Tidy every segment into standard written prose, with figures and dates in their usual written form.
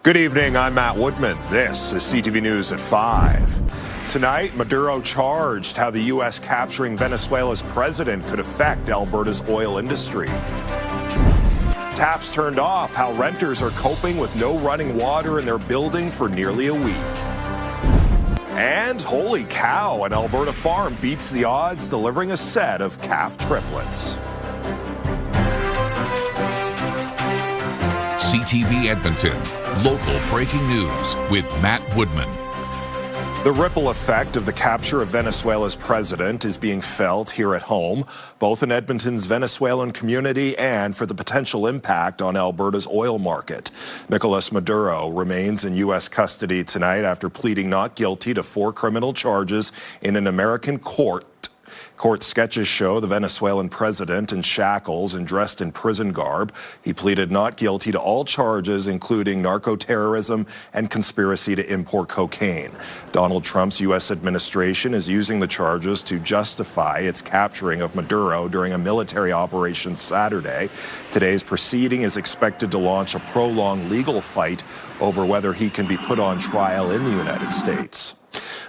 Good evening, I'm Matt Woodman. This is CTV News at 5. Tonight, Maduro charged how the U.S. capturing Venezuela's president could affect Alberta's oil industry. Taps turned off, how renters are coping with no running water in their building for nearly a week. And holy cow, an Alberta farm beats the odds, delivering a set of calf triplets. CTV Edmonton, local breaking news with Matt Woodman. The ripple effect of the capture of Venezuela's president is being felt here at home, both in Edmonton's Venezuelan community and for the potential impact on Alberta's oil market. Nicolas Maduro remains in U.S. custody tonight after pleading not guilty to 4 criminal charges in an American court. Court sketches show the Venezuelan president in shackles and dressed in prison garb. He pleaded not guilty to all charges, including narco-terrorism and conspiracy to import cocaine. Donald Trump's U.S. administration is using the charges to justify its capturing of Maduro during a military operation Saturday. Today's proceeding is expected to launch a prolonged legal fight over whether he can be put on trial in the United States.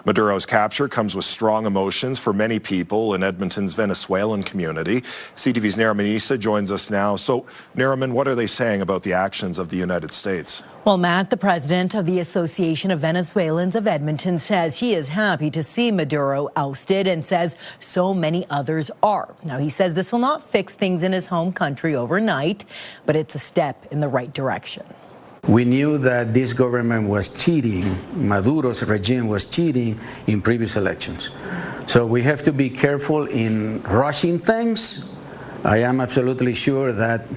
Maduro's capture comes with strong emotions for many people in Edmonton's Venezuelan community. CTV's Naramanisa joins us now. So, Naraman, what are they saying about the actions of the United States? Well, Matt, the president of the Association of Venezuelans of Edmonton says he is happy to see Maduro ousted and says so many others are. Now, he says this will not fix things in his home country overnight, but it's a step in the right direction. We knew that this government was cheating, Maduro's regime was cheating in previous elections. So we have to be careful in rushing things. I am absolutely sure that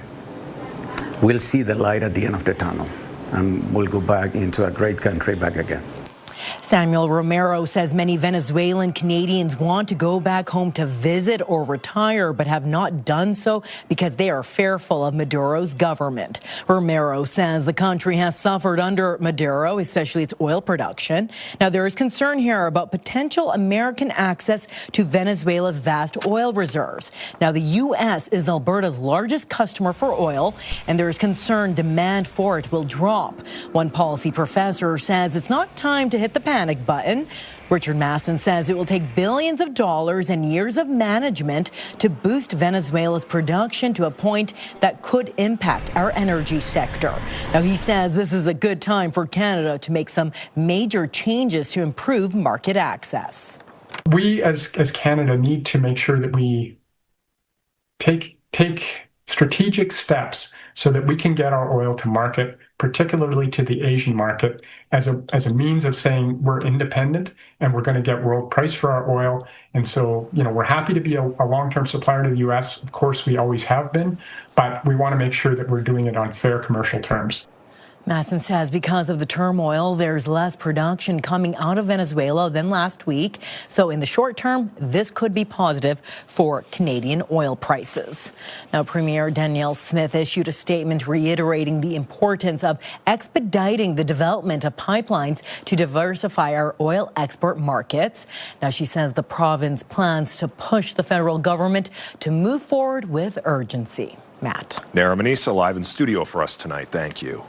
we'll see the light at the end of the tunnel and we'll go back into a great country back again. Samuel Romero says many Venezuelan Canadians want to go back home to visit or retire, but have not done so because they are fearful of Maduro's government. Romero says the country has suffered under Maduro, especially its oil production. Now, there is concern here about potential American access to Venezuela's vast oil reserves. Now, the U.S. is Alberta's largest customer for oil, and there is concern demand for it will drop. One policy professor says it's not time to hit the panic button. Richard Masson says it will take billions of dollars and years of management to boost Venezuela's production to a point that could impact our energy sector. Now, he says this is a good time for Canada to make some major changes to improve market access. We as Canada need to make sure that we take strategic steps so that we can get our oil to market, particularly to the Asian market, as a means of saying we're independent and we're going to get world price for our oil. And so, we're happy to be a long-term supplier to the U.S. Of course, we always have been, but we want to make sure that we're doing it on fair commercial terms. Masson says because of the turmoil, there's less production coming out of Venezuela than last week. So in the short term, this could be positive for Canadian oil prices. Now, Premier Danielle Smith issued a statement reiterating the importance of expediting the development of pipelines to diversify our oil export markets. Now, she says the province plans to push the federal government to move forward with urgency. Matt. Naramanisa live in studio for us tonight. Thank you.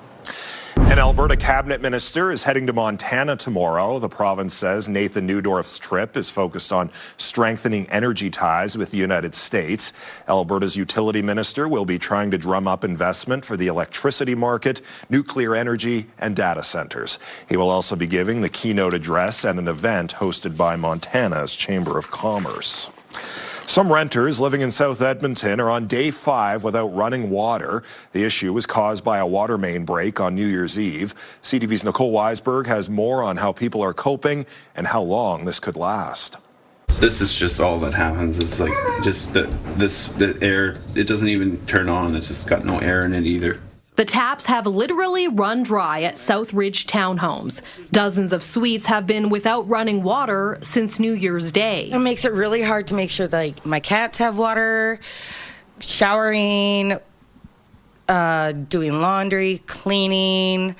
An Alberta cabinet minister is heading to Montana tomorrow. The province says Nathan Newdorf's trip is focused on strengthening energy ties with the United States. Alberta's utility minister will be trying to drum up investment for the electricity market, nuclear energy, and data centers. He will also be giving the keynote address at an event hosted by Montana's Chamber of Commerce. Some renters living in South Edmonton are on day 5 without running water. The issue was caused by a water main break on New Year's Eve. CTV's Nicole Weisberg has more on how people are coping and how long this could last. This is just all that happens. It's like just the air, it doesn't even turn on. It's just got no air in it either. The taps have literally run dry at Southridge Townhomes. Dozens of suites have been without running water since New Year's Day. It makes it really hard to make sure that my cats have water, showering, doing laundry, cleaning.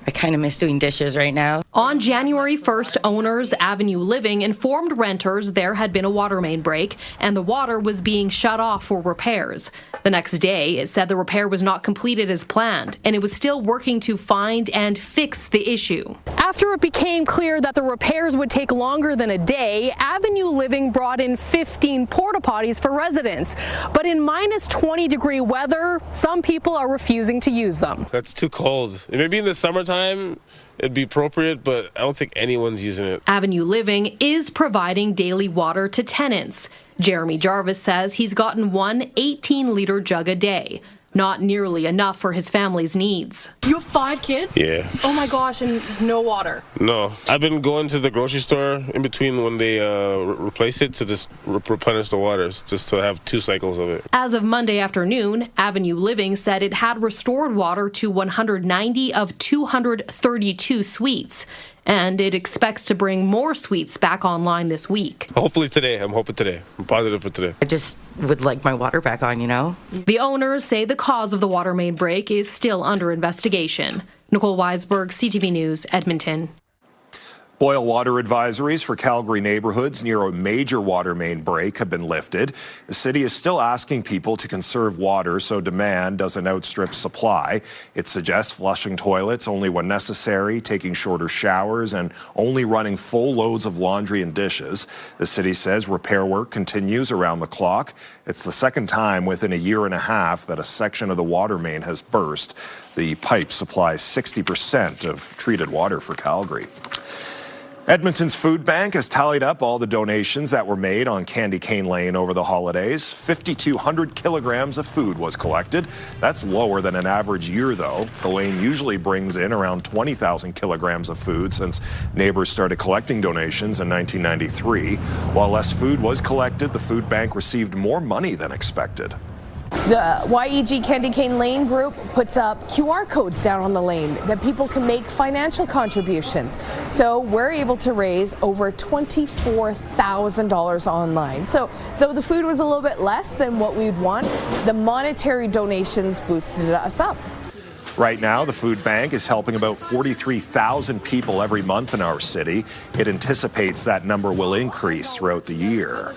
I kind of miss doing dishes right now. On January 1st, owners Avenue Living informed renters there had been a water main break and the water was being shut off for repairs. The next day, it said the repair was not completed as planned and it was still working to find and fix the issue. After it became clear that the repairs would take longer than a day, Avenue Living brought in 15 porta potties for residents. But in minus 20-degree weather, some people are refusing to use them. That's too cold. Maybe in the summertime, it'd be appropriate, but I don't think anyone's using it. Avenue Living is providing daily water to tenants. Jeremy Jarvis says he's gotten one 18-liter jug a day. Not nearly enough for his family's needs. You have 5 kids? Yeah. Oh my gosh, and no water? No. I've been going to the grocery store in between when they replace it to just replenish the waters, just to have 2 cycles of it. As of Monday afternoon, Avenue Living said it had restored water to 190 of 232 suites. And it expects to bring more suites back online this week. Hopefully today. I'm hoping today. I'm positive for today. I just would like my water back on, you know? The owners say the cause of the water main break is still under investigation. Nicole Weisberg, CTV News, Edmonton. Boil water advisories for Calgary neighborhoods near a major water main break have been lifted. The city is still asking people to conserve water so demand doesn't outstrip supply. It suggests flushing toilets only when necessary, taking shorter showers, and only running full loads of laundry and dishes. The city says repair work continues around the clock. It's the second time within a year and a half that a section of the water main has burst. The pipe supplies 60% of treated water for Calgary. Edmonton's food bank has tallied up all the donations that were made on Candy Cane Lane over the holidays. 5,200 kilograms of food was collected. That's lower than an average year, though. The lane usually brings in around 20,000 kilograms of food since neighbors started collecting donations in 1993. While less food was collected, the food bank received more money than expected. The YEG Candy Cane Lane group puts up QR codes down on the lane that people can make financial contributions. So we're able to raise over $24,000 online. So though the food was a little bit less than what we'd want, the monetary donations boosted us up. Right now, the food bank is helping about 43,000 people every month in our city. It anticipates that number will increase throughout the year.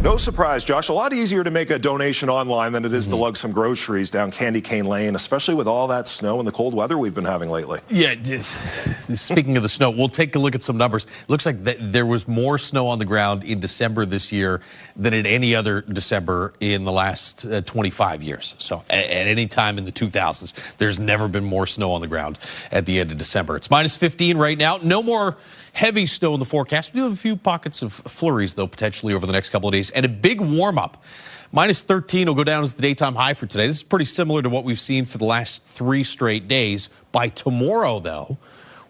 No surprise, Josh, a lot easier to make a donation online than it is to lug some groceries down Candy Cane Lane, especially with all that snow and the cold weather we've been having lately. Yeah, speaking of the snow, we'll take a look at some numbers. It looks like there was more snow on the ground in December this year than at any other December in the last 25 years. So at any time in the 2000s, there's never been more snow on the ground at the end of December. It's minus 15 right now. No more heavy snow in the forecast. We do have a few pockets of flurries, though, potentially over the next couple of days. And a big warm-up. Minus 13 will go down as the daytime high for today. This is pretty similar to what we've seen for the last 3 straight days. By tomorrow, though,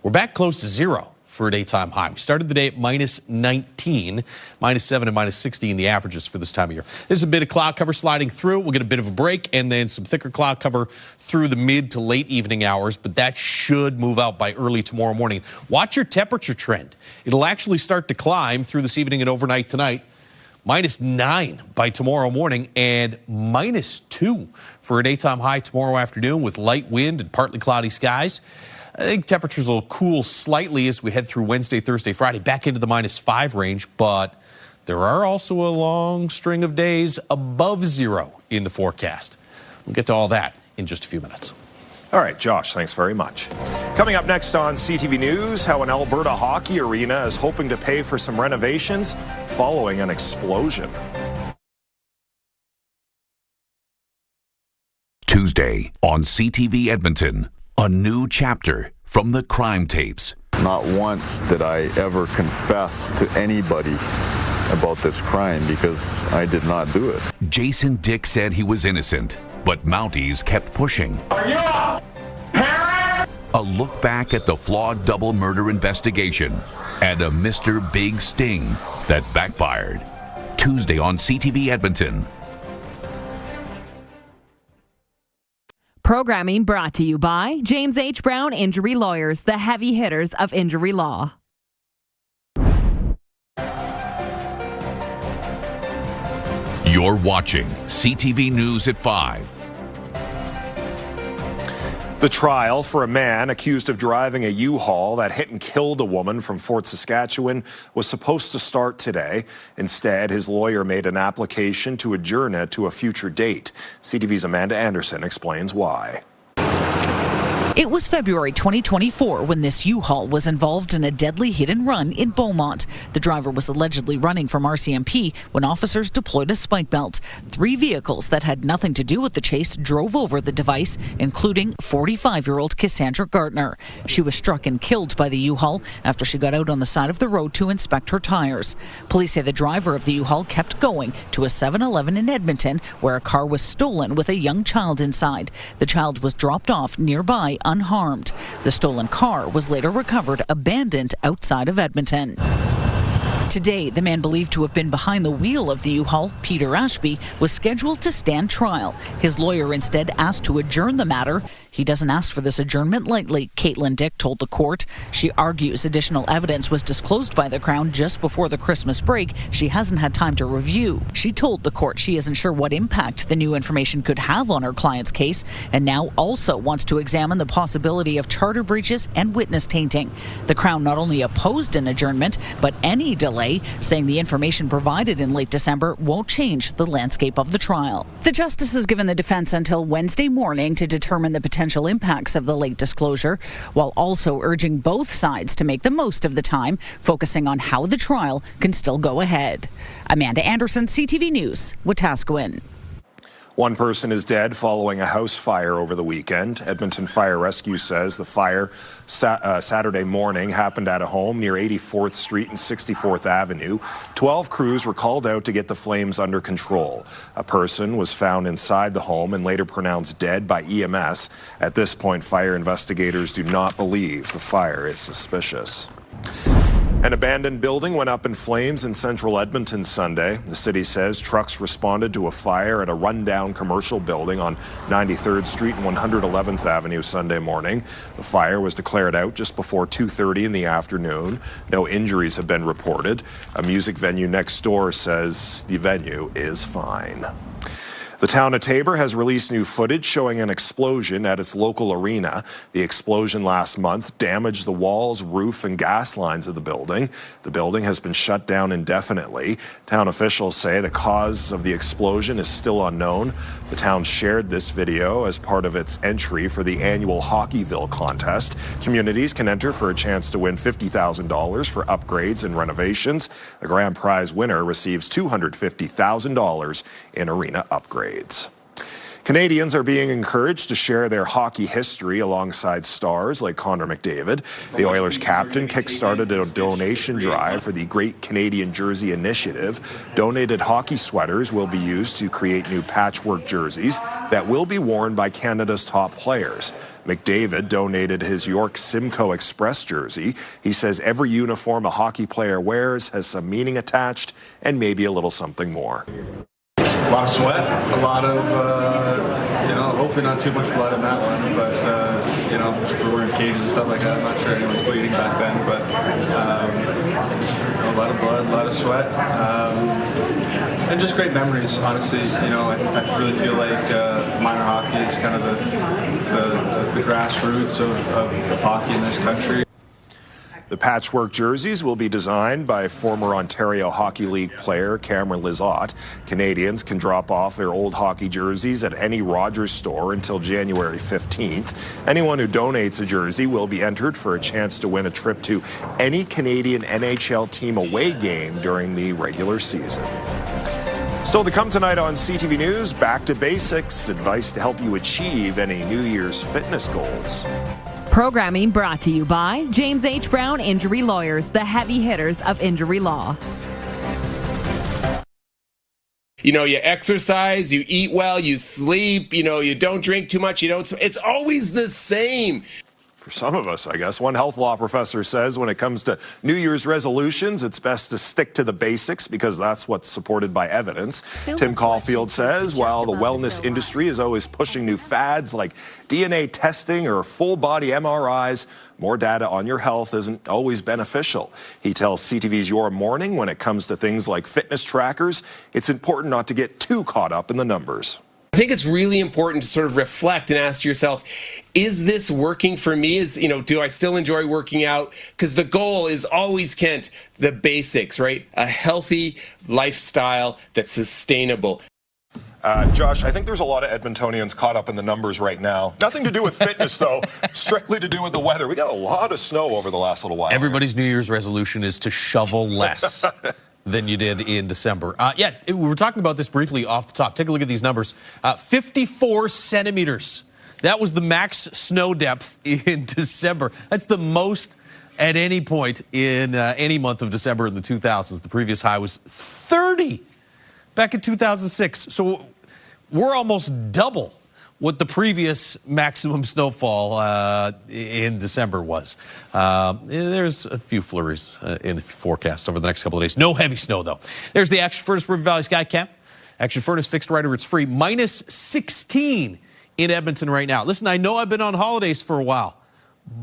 we're back close to 0 for a daytime high. We started the day at minus 19, minus 7 and minus 16, the averages for this time of year. There's a bit of cloud cover sliding through. We'll get a bit of a break and then some thicker cloud cover through the mid to late evening hours, but that should move out by early tomorrow morning. Watch your temperature trend. It'll actually start to climb through this evening and overnight tonight. Minus 9 by tomorrow morning and minus 2 for a daytime high tomorrow afternoon with light wind and partly cloudy skies. I think temperatures will cool slightly as we head through Wednesday, Thursday, Friday, back into the minus 5 range, but there are also a long string of days above 0 in the forecast. We'll get to all that in just a few minutes. All right, Josh, thanks very much. Coming up next on CTV News, how an Alberta hockey arena is hoping to pay for some renovations following an explosion. Tuesday on CTV Edmonton, a new chapter from the crime tapes. Not once did I ever confess to anybody about this crime because I did not do it. Jason Dick said he was innocent, but Mounties kept pushing. Are you a parent? A look back at the flawed double murder investigation and a Mr. Big Sting that backfired. Tuesday on CTV Edmonton. Programming brought to you by James H. Brown Injury Lawyers, the heavy hitters of injury law. You're watching CTV News at 5. The trial for a man accused of driving a U-Haul that hit and killed a woman from Fort Saskatchewan was supposed to start today. Instead, his lawyer made an application to adjourn it to a future date. CTV's Amanda Anderson explains why. It was February 2024 when this U-Haul was involved in a deadly hit-and-run in Beaumont. The driver was allegedly running from RCMP when officers deployed a spike belt. 3 vehicles that had nothing to do with the chase drove over the device, including 45-year-old Cassandra Gartner. She was struck and killed by the U-Haul after she got out on the side of the road to inspect her tires. Police say the driver of the U-Haul kept going to a 7-Eleven in Edmonton where a car was stolen with a young child inside. The child was dropped off nearby unharmed. The stolen car was later recovered abandoned outside of Edmonton. Today, the man believed to have been behind the wheel of the U-Haul, Peter Ashby, was scheduled to stand trial. His lawyer instead asked to adjourn the matter. He doesn't ask for this adjournment lightly, Caitlin Dick told the court. She argues additional evidence was disclosed by the Crown just before the Christmas break she hasn't had time to review. She told the court she isn't sure what impact the new information could have on her client's case, and now also wants to examine the possibility of charter breaches and witness tainting. The Crown not only opposed an adjournment, but any delay, saying the information provided in late December won't change the landscape of the trial. The justice has given the defense until Wednesday morning to determine the potential impacts of the late disclosure, while also urging both sides to make the most of the time, focusing on how the trial can still go ahead. Amanda Anderson, CTV News, Wetaskiwin. One person is dead following a house fire over the weekend. Edmonton Fire Rescue says the fire Saturday morning happened at a home near 84th Street and 64th Avenue. 12 crews were called out to get the flames under control. A person was found inside the home and later pronounced dead by EMS. At this point, fire investigators do not believe the fire is suspicious. An abandoned building went up in flames in central Edmonton Sunday. The city says trucks responded to a fire at a rundown commercial building on 93rd Street and 111th Avenue Sunday morning. The fire was declared out just before 2:30 in the afternoon. No injuries have been reported. A music venue next door says the venue is fine. The town of Taber has released new footage showing an explosion at its local arena. The explosion last month damaged the walls, roof, and gas lines of the building. The building has been shut down indefinitely. Town officials say the cause of the explosion is still unknown. The town shared this video as part of its entry for the annual Hockeyville contest. Communities can enter for a chance to win $50,000 for upgrades and renovations. The grand prize winner receives $250,000 in arena upgrades. Canadians are being encouraged to share their hockey history alongside stars like Connor McDavid. The Oilers captain kick-started a donation drive for the Great Canadian Jersey Initiative. Donated hockey sweaters will be used to create new patchwork jerseys that will be worn by Canada's top players. McDavid donated his York Simcoe Express jersey. He says every uniform a hockey player wears has some meaning attached and maybe a little something more. A lot of sweat, a lot of, hopefully not too much blood in that one, but, we're wearing cages and stuff like that. I'm not sure anyone's bleeding back then, but a lot of blood, a lot of sweat, and just great memories, honestly. I really feel like minor hockey is kind of the grassroots of hockey in this country. The patchwork jerseys will be designed by former Ontario Hockey League player Cameron Lizotte. Canadians can drop off their old hockey jerseys at any Rogers store until January 15th. Anyone who donates a jersey will be entered for a chance to win a trip to any Canadian NHL team away game during the regular season. Still to come tonight on CTV News, back to basics, advice to help you achieve any New Year's fitness goals. Programming brought to you by James H. Brown Injury Lawyers, the heavy hitters of injury law. You exercise, you eat well, you sleep, you don't drink too much, it's always the same. For some of us, I guess. One health law professor says when it comes to New Year's resolutions, it's best to stick to the basics because that's what's supported by evidence. Tim Caulfield says while the wellness industry is always pushing new fads like DNA testing or full-body MRIs, more data on your health isn't always beneficial. He tells CTV's Your Morning when it comes to things like fitness trackers, it's important not to get too caught up in the numbers. I think it's really important to sort of reflect and ask yourself, is this working for me? Do I still enjoy working out? Because the goal is always, Kent, the basics, right? A healthy lifestyle that's sustainable. Josh, I think there's a lot of Edmontonians caught up in the numbers right now. Nothing to do with fitness, though. Strictly to do with the weather. We got a lot of snow over the last little while. Everybody's New Year's resolution is to shovel less than you did in December. We were talking about this briefly off the top. Take a look at these numbers. 54 centimeters. That was the max snow depth in December. That's the most at any point in any month of December in the 2000s. The previous high was 30 back in 2006. So we're almost double what the previous maximum snowfall in December was. There's a few flurries in the forecast over the next couple of days. No heavy snow, though. There's the Action Furnace River Valley Skycam. Action Furnace fixed rider, it's free. Minus 16 in Edmonton right now. Listen, I know I've been on holidays for a while,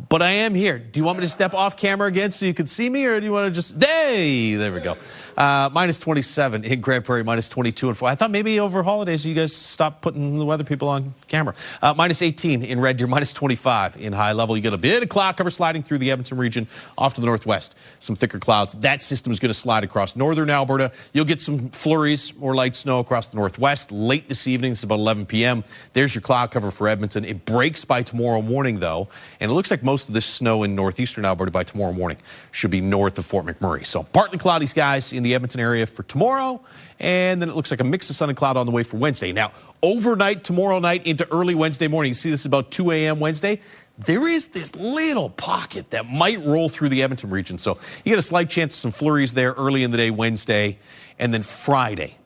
but I am here. Do you want me to step off camera again so you can see me, or do you want to just... Hey, there we go. Minus 27 in Grand Prairie, minus 22 and 4. I thought maybe over holidays you guys stopped putting the weather people on camera. Minus 18 in Red Deer, minus 25 in High Level. You get a bit of cloud cover sliding through the Edmonton region off to the northwest. Some thicker clouds. That system is going to slide across northern Alberta. You'll get some flurries or light snow across the northwest late this evening. It's about 11 p.m. There's your cloud cover for Edmonton. It breaks by tomorrow morning, though, and it looks like most of this snow in northeastern Alberta by tomorrow morning should be north of Fort McMurray. So partly cloudy skies in the Edmonton area for tomorrow, and then it looks like a mix of sun and cloud on the way for Wednesday. Now, overnight tomorrow night into early Wednesday morning, you see this about 2 a.m. Wednesday, there is this little pocket that might roll through the Edmonton region. So you get a slight chance of some flurries there early in the day Wednesday, and then Friday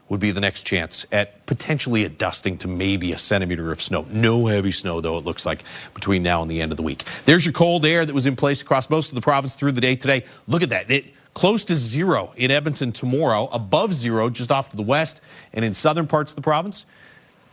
would be the next chance at potentially a dusting to maybe a centimeter of snow. No heavy snow, though, it looks like, between now and the end of the week. There's your cold air that was in place across most of the province through the day today. Look at that. Close to zero in Edmonton tomorrow, above zero just off to the west, and in southern parts of the province,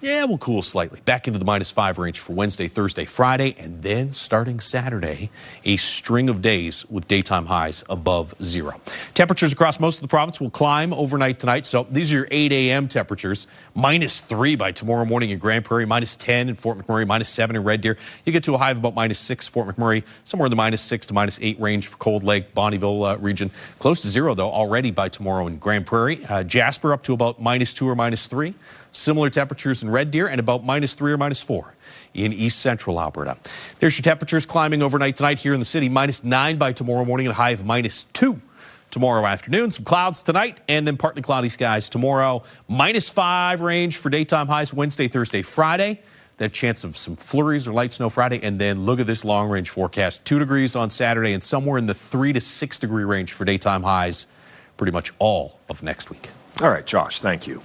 yeah, we'll cool slightly. Back into the minus 5 range for Wednesday, Thursday, Friday, and then starting Saturday, a string of days with daytime highs above zero. Temperatures across most of the province will climb overnight tonight. So these are your 8 a.m. temperatures. Minus 3 by tomorrow morning in Grand Prairie, minus 10 in Fort McMurray, minus 7 in Red Deer. You get to a high of about minus 6 Fort McMurray, somewhere in the minus 6 to minus 8 range for Cold Lake, Bonnyville region. Close to zero, though, already by tomorrow in Grand Prairie. Jasper up to about minus 2 or minus 3. Similar temperatures in Red Deer, and about minus 3 or minus 4 in east central Alberta. There's your temperatures climbing overnight tonight here in the city. Minus 9 by tomorrow morning and a high of minus 2 tomorrow afternoon. Some clouds tonight and then partly cloudy skies tomorrow. Minus 5 range for daytime highs Wednesday, Thursday, Friday. That chance of some flurries or light snow Friday. And then look at this long range forecast. 2 degrees on Saturday and somewhere in the 3 to 6 degree range for daytime highs pretty much all of next week. All right, Josh, thank you.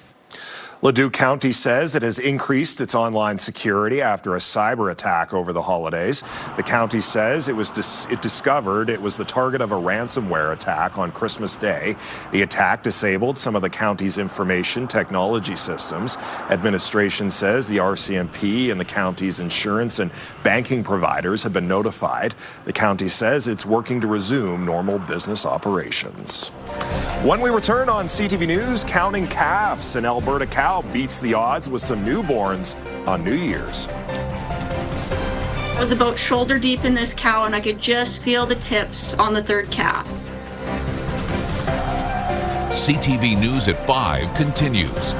Leduc County says it has increased its online security after a cyber attack over the holidays. The county says it discovered it was the target of a ransomware attack on Christmas Day. The attack disabled some of the county's information technology systems. Administration says the RCMP and the county's insurance and banking providers have been notified. The county says it's working to resume normal business operations. When we return on CTV News, counting calves, an Alberta cow beats the odds with some newborns on New Year's. I was about shoulder deep in this cow and I could just feel the tips on the third calf. CTV News at 5 continues.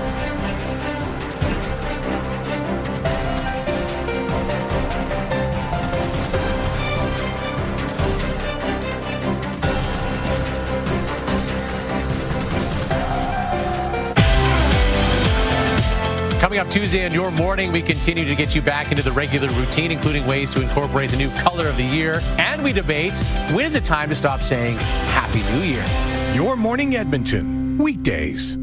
Coming up Tuesday on Your Morning, we continue to get you back into the regular routine, including ways to incorporate the new color of the year. And we debate, when is it time to stop saying Happy New Year? Your Morning Edmonton, weekdays.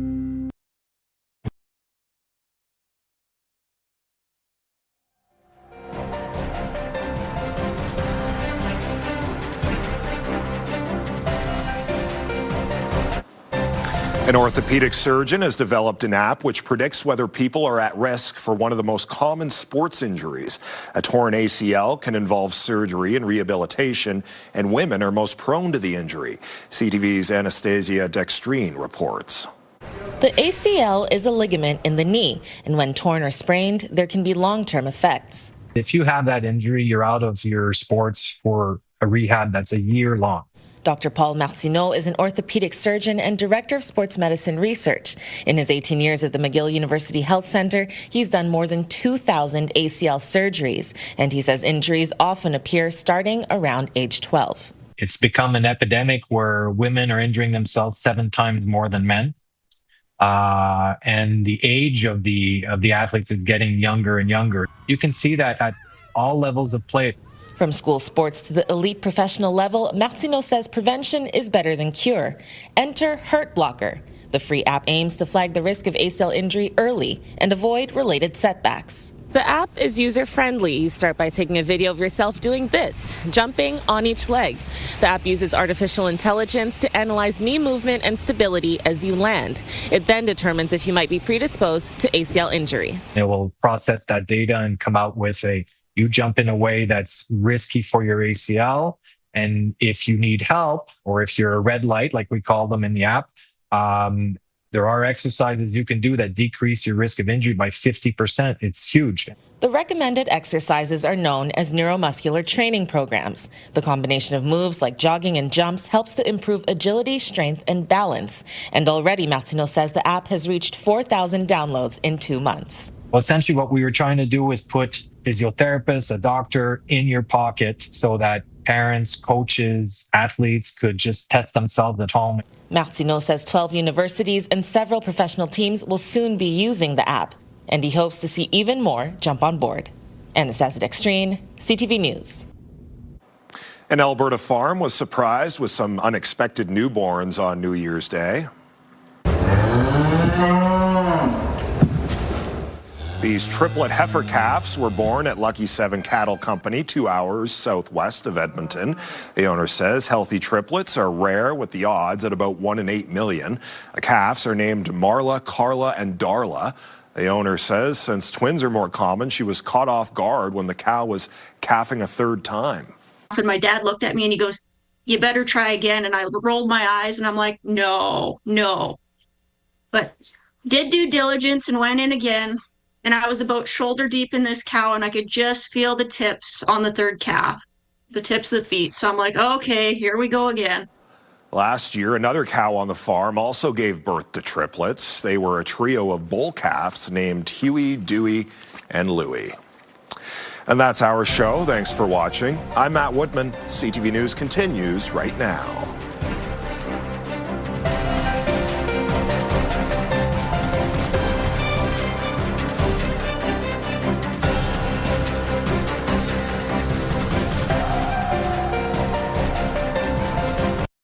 An orthopedic surgeon has developed an app which predicts whether people are at risk for one of the most common sports injuries. A torn ACL can involve surgery and rehabilitation, and women are most prone to the injury. CTV's Anastasia Dextrine reports. The ACL is a ligament in the knee, and when torn or sprained, there can be long-term effects. If you have that injury, you're out of your sports for a rehab that's a year long. Dr. Paul Martineau is an orthopedic surgeon and director of sports medicine research. In his 18 years at the McGill University Health Center, he's done more than 2,000 ACL surgeries, and he says injuries often appear starting around age 12. It's become an epidemic where women are injuring themselves 7 times more than men. And the age of the athletes is getting younger and younger. You can see that at all levels of play. From school sports to the elite professional level, Martineau says prevention is better than cure. Enter Hurt Blocker. The free app aims to flag the risk of ACL injury early and avoid related setbacks. The app is user-friendly. You start by taking a video of yourself doing this, jumping on each leg. The app uses artificial intelligence to analyze knee movement and stability as you land. It then determines if you might be predisposed to ACL injury. It will process that data and come out with you jump in a way that's risky for your ACL. And if you need help, or if you're a red light, like we call them in the app, there are exercises you can do that decrease your risk of injury by 50%. It's huge. The recommended exercises are known as neuromuscular training programs. The combination of moves like jogging and jumps helps to improve agility, strength, and balance. And already, Martineau says the app has reached 4,000 downloads in 2 months. Well, essentially what we were trying to do is put physiotherapists, a doctor in your pocket so that parents, coaches, athletes could just test themselves at home. Martineau says 12 universities and several professional teams will soon be using the app, and he hopes to see even more jump on board. Anastasia Dextrine, CTV News. An Alberta farm was surprised with some unexpected newborns on New Year's Day. These triplet heifer calves were born at Lucky 7 Cattle Company, 2 hours southwest of Edmonton. The owner says healthy triplets are rare, with the odds at about 1 in 8 million. The calves are named Marla, Carla, and Darla. The owner says since twins are more common, she was caught off guard when the cow was calving a 3rd time. And my dad looked at me and he goes, "You better try again." And I rolled my eyes and I'm like, no. But did due diligence and went in again. And I was about shoulder deep in this cow, and I could just feel the tips on the 3rd calf, the tips of the feet. So I'm like, okay, here we go again. Last year, another cow on the farm also gave birth to triplets. They were a trio of bull calves named Huey, Dewey, and Louie. And that's our show. Thanks for watching. I'm Matt Woodman. CTV News continues right now.